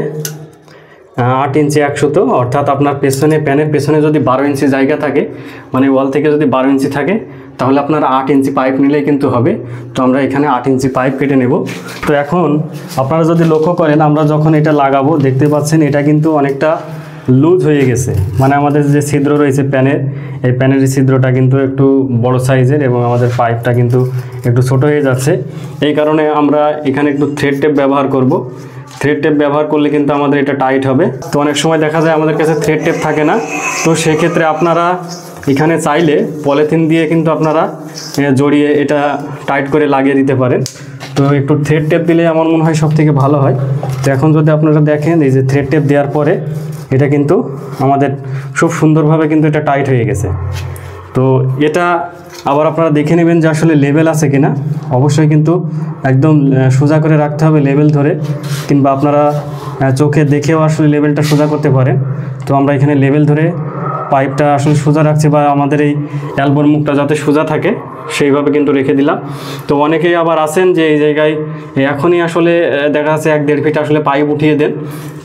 8 ইঞ্চি 1 সুতো, অর্থাৎ আপনার পেছনে প্যানের পেছনে যদি 12 ইঞ্চি জায়গা থাকে, মানে ওয়াল থেকে যদি 12 ইঞ্চি থাকে, তাহলে আপনার 8 ইঞ্চি পাইপ নিলেই কিন্তু হবে। তো আমরা এখানে 8 ইঞ্চি পাইপ কেটে নেব। তো এখন আপনারা যদি লক্ষ্য করেন, আমরা যখন এটা লাগাবো দেখতে পাচ্ছেন এটা কিন্তু অনেকটা লুজ হয়ে গেছে, মানে আমাদের যে ছিদ্র রয়েছে প্যানের, এই প্যানের ছিদ্রটা কিন্তু একটু বড় সাইজের এবং আমাদের পাইপটা কিন্তু একটু ছোট হয়ে যাচ্ছে। এই কারণে আমরা এখানে একটু থ্রেড টেপ ব্যবহার করব। থ্রেড টেপ ব্যবহার করলে কিন্তু আমাদের এটা টাইট হবে। তো অনেক সময় দেখা যায় আমাদের কাছে থ্রেড টেপ থাকে না, তো সেক্ষেত্রে আপনারা এখানে চাইলে পলিথিন দিয়ে কিন্তু আপনারা জড়িয়ে এটা টাইট করে লাগিয়ে দিতে পারেন। তো একটু থ্রেড টেপ দিলে আমার মনে হয় সব থেকে ভালো হয়। তো এখন যদি আপনারা দেখেন এই যে থ্রেড টেপ দেওয়ার পরে এটা কিন্তু আমাদের খুব সুন্দরভাবে কিন্তু এটা টাইট হয়ে গেছে। তো এটা আবার আপনারা দেখে নেবেন যে আসলে লেভেল আছে কিনা। অবশ্যই কিন্তু একদম সোজা করে রাখতে হবে লেভেল ধরে, কিংবা আপনারা চোখে দেখেও আসলে লেভেলটা সোজা করতে পারেন। তো আমরা এখানে লেভেল ধরে পাইপটা আসলে সোজা রাখছি, বা আমাদের এই অ্যালবোর মুখটা যাতে সোজা থাকে সেইভাবে কিন্তু রেখে দিলাম। তো অনেকেই আবার আছেন যে এই জায়গায় এখনই আসলে দেখা যাচ্ছে 1-1.5 ফিট আসলে পাইপ উঠিয়ে দেন।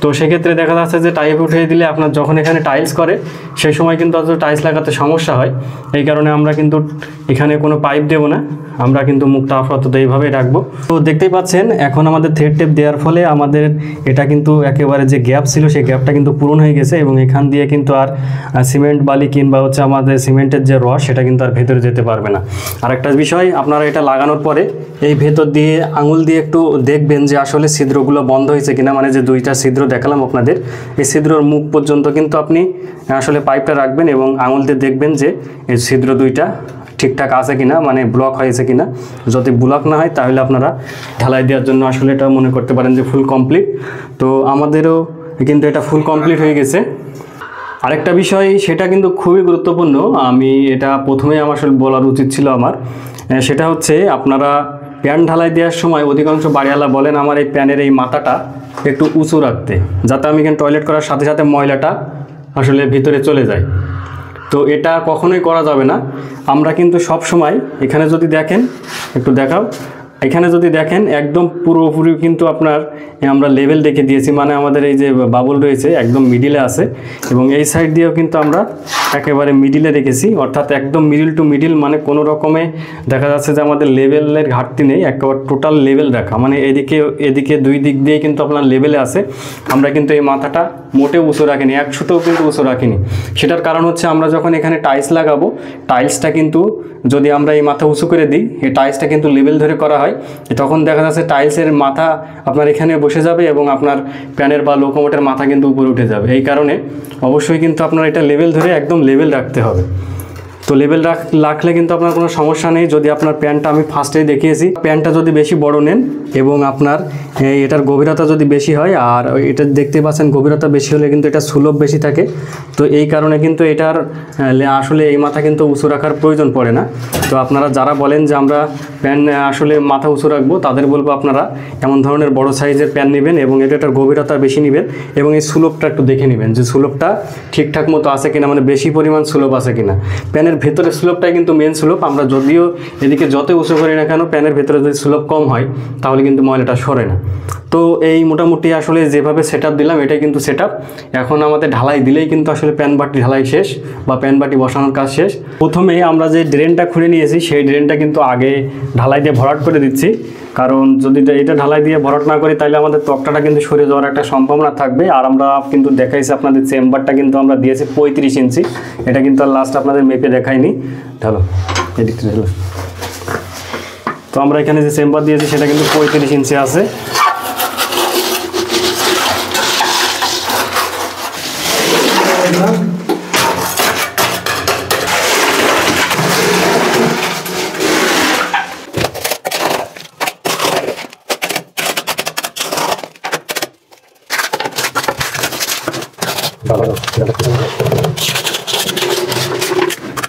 তো সেক্ষেত্রে দেখা যাচ্ছে যে টাইপ উঠিয়ে দিলে আপনার যখন এখানে টাইলস করে সেই সময় কিন্তু অত টাইলস লাগাতে সমস্যা হয়। এই কারণে আমরা কিন্তু এখানে কোনো পাইপ দেব না, আমরা কিন্তু মুখটা আপাতত এইভাবেই রাখবো। তো দেখতেই পাচ্ছেন এখন আমাদের থ্রেড টেপ দেওয়ার ফলে আমাদের এটা কিন্তু একেবারে যে গ্যাপ ছিল সেই গ্যাপটা কিন্তু পূরণ হয়ে গেছে, এবং এখান দিয়ে কিন্তু আর সিমেন্ট বালি কিংবা হচ্ছে আমাদের সিমেন্টের যে রস সেটা কিন্তু আর ভেতরে যেতে পারবে না। আরেকটা বিষয়, আপনারা এটা লাগানোর পরে এই ভেতর দিয়ে আঙুল দিয়ে একটু দেখবেন যে আসলে ছিদ্রগুলো বন্ধ হয়েছে কিনা, মানে যে 2টা ছিদ্র দেখালাম আপনাদের, এই ছিদ্রর মুখ পর্যন্ত কিন্তু আপনি আসলে পাইপটা রাখবেন এবং আঙুল দিয়ে দেখবেন যে এই ছিদ্র 2টা ঠিকঠাক আছে কিনা, মানে ব্লক হয়েছে কিনা। যদি ব্লক না হয় তাহলে আপনারা ঢালাই দেওয়ার জন্য আসলে এটা মনে করতে পারেন যে ফুল কমপ্লিট। তো আমাদেরও কিন্তু এটা ফুল কমপ্লিট হয়ে গেছে। আরেকটা বিষয়, সেটা কিন্তু খুবই গুরুত্বপূর্ণ, আমি এটা প্রথমেই আমার আসলে বলার উচিত ছিল আমার, সেটা হচ্ছে আপনারা প্যান ঢালাই দেওয়ার সময় অধিকাংশ বাড়িওয়ালা বলেন আমার এই প্যানের এই মাথাটা একটু উঁচু রাখতে, যাতে আমি এখানে টয়লেট করার সাথে সাথে ময়লাটা আসলে ভিতরে চলে যায়। তো এটা কখনোই করা যাবে না। আমরা কিন্তু সব সময় এখানে যদি দেখেন, একটু দেখাও, এখানে যদি দেখেন একদম পুরোপুরি কিন্তু আপনার আমরা লেভেল রেখে দিয়েছি, মানে আমাদের এই যে বাবল রয়েছে একদম মিডিলে আছে, এবং এই সাইড দিয়েও কিন্তু আমরা একেবারে মিডিলে রেখেছি, অর্থাৎ একদম মিডিল টু মিডিল, মানে কোনো রকমে দেখা যাচ্ছে যে আমাদের লেভেলের ঘাটতি নেই, একেবারে টোটাল লেভেল রাখা, মানে এদিকে 2 দিক দিয়ে কিন্তু আপনার লেভেলে আছে। আমরা কিন্তু এই মাথাটা মোটেও উঁচু রাখিনি, 1 সুতোও কিন্তু উঁচু রাখিনি। সেটার কারণ হচ্ছে আমরা যখন এখানে টাইলস লাগাবো, টাইলসটা কিন্তু যদি আমরা এই মাথা উঁচু করে দিই, এই টাইলসটা কিন্তু লেভেল ধরে করা হয়, তখন দেখা যাচ্ছে টাইলসের মাথা আপনার এখানে বসে যাবে এবং আপনার প্যানের বা লোকোমোটের মাথা কিন্তু উপরে উঠে যাবে। এই কারণে অবশ্যই কিন্তু আপনার এটা লেভেল ধরে একদম লেভেল রাখতে হবে। তো লেভেল রাখলে কিন্তু আপনার কোনো সমস্যা নেই। যদি আপনার প্যানটা আমি ফার্স্টেই দেখিয়েছি, প্যানটা যদি বেশি বড় নেন এবং আপনার এটার গভীরতা যদি বেশি হয়, আর এটা দেখতে পাচ্ছেন গভীরতা বেশি হলে কিন্তু এটা সুলভ বেশি থাকে, তো এই কারণে কিন্তু এটার আসলে এই মাথা কিন্তু উঁচু রাখার প্রয়োজন পড়ে না। তো আপনারা যারা বলেন যে আমরা প্যান আসলে মাথা উঁচু রাখবো, তাদের বলবো আপনারা এমন ধরনের বড় সাইজের প্যান নেবেন এবং এটার গভীরতা বেশি নেবেন, এবং এই সুলভটা একটু দেখে নেবেন যে সুলভটা ঠিকঠাক মতো আছে কিনা, মানে বেশি পরিমাণ সুলভ আছে কিনা। প্যানের ভেতরে সুলভটাই কিন্তু মেন সুলভ। আমরা যদিও এদিকে যত উঁচু করি না কেন, প্যানের ভেতরে যদি সুলভ কম হয় তাহলে কিন্তু ময়লাটা সরে না। তো এই মোটামুটি আসলে যেভাবে সেটআপ দিলাম এটাই কিন্তু সেটআপ। এখন আমাদের ঢালাই দিলেই কিন্তু আসলে প্যান বাটি ঢালাই শেষ, বা প্যান বাটি বসানোর কাজ শেষ। প্রথমে আমরা যে ড্রেনটা খুঁড়ে নিয়েছি সেই ড্রেনটা কিন্তু আগে ঢালাই দিয়ে ভরাট করে দিচ্ছি, কারণ যদি এটা ঢালাই দিয়ে ভরাট না করি তাহলে আমাদের তক্তাটা কিন্তু সরে যাওয়ার একটা সম্ভাবনা থাকবে। আর আমরা কিন্তু দেখাইছি আপনাদের চেম্বারটা কিন্তু আমরা দিয়েছি 35 ইঞ্চি, এটা কিন্তু আর লাস্ট আপনাদের মেপে দেখাইনি। ঢালো এদিকটা ঢালো। তো আমরা এখানে যে চেম্বার দিয়েছি সেটা কিন্তু 35 ইঞ্চি আছে। আমরা।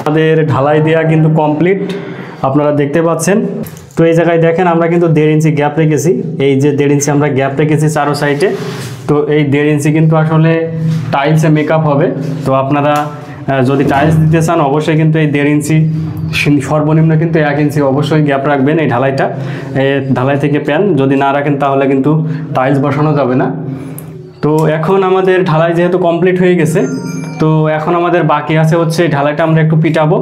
আমাদের ঢালাই দেওয়া কিন্তু কমপ্লিট, আপনারা দেখতে পাচ্ছেন। তো এই জায়গায় দেখেন আমরা কিন্তু 1.5 ইঞ্চি গ্যাপ রেখেছি, এই যে 1.5 ইঞ্চি আমরা গ্যাপ রেখেছি চারো সাইডে। তো এই 1.5 ইঞ্চি কিন্তু আসলে টাইলসে মেকআপ হবে। তো আপনারা যদি টাইলস দিতে চান অবশ্যই কিন্তু এই 1.5 ইঞ্চি সর্বনিম্ন কিন্তু 1 ইঞ্চি অবশ্যই গ্যাপ রাখবেন এই ঢালাইটা। ঢালাই থেকে প্যান যদি না রাখেন তাহলে কিন্তু টাইলস বসানো যাবে না। তো এখন আমাদের ঢালাই যেহেতু কমপ্লিট হয়ে গেছে, তো এখন আমাদের বাকি আছে হচ্ছে ঢালাইটা আমরা একটু পিটাবো।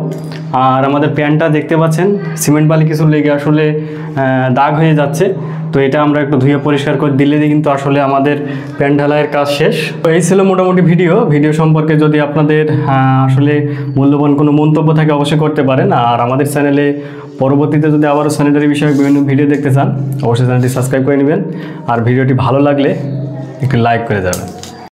আর আমাদের প্যানটা দেখতে পাচ্ছেন সিমেন্ট বালি কিছু লেগে আসলে দাগ হয়ে যাচ্ছে। তো এটা আমরা একটু ধুয়ে পরিষ্কার করে দিলে কিন্তু আসলে আমাদের প্যান ঢালাইয়ের কাজ শেষ। তো এই ছিল মোটামুটি ভিডিও সম্পর্কে যদি আপনাদের আসলে মূল্যবান কোনো মন্তব্য থাকে অবশ্যই করতে পারেন। আর আমাদের চ্যানেলে পরবর্তীতে যদি আবারও স্যানিটারি বিষয়ক বিভিন্ন ভিডিও দেখতে চান অবশ্যই চ্যানেলটি সাবস্ক্রাইব করে নেবেন। আর ভিডিওটি ভালো লাগলে একটু লাইক করে যাবেন।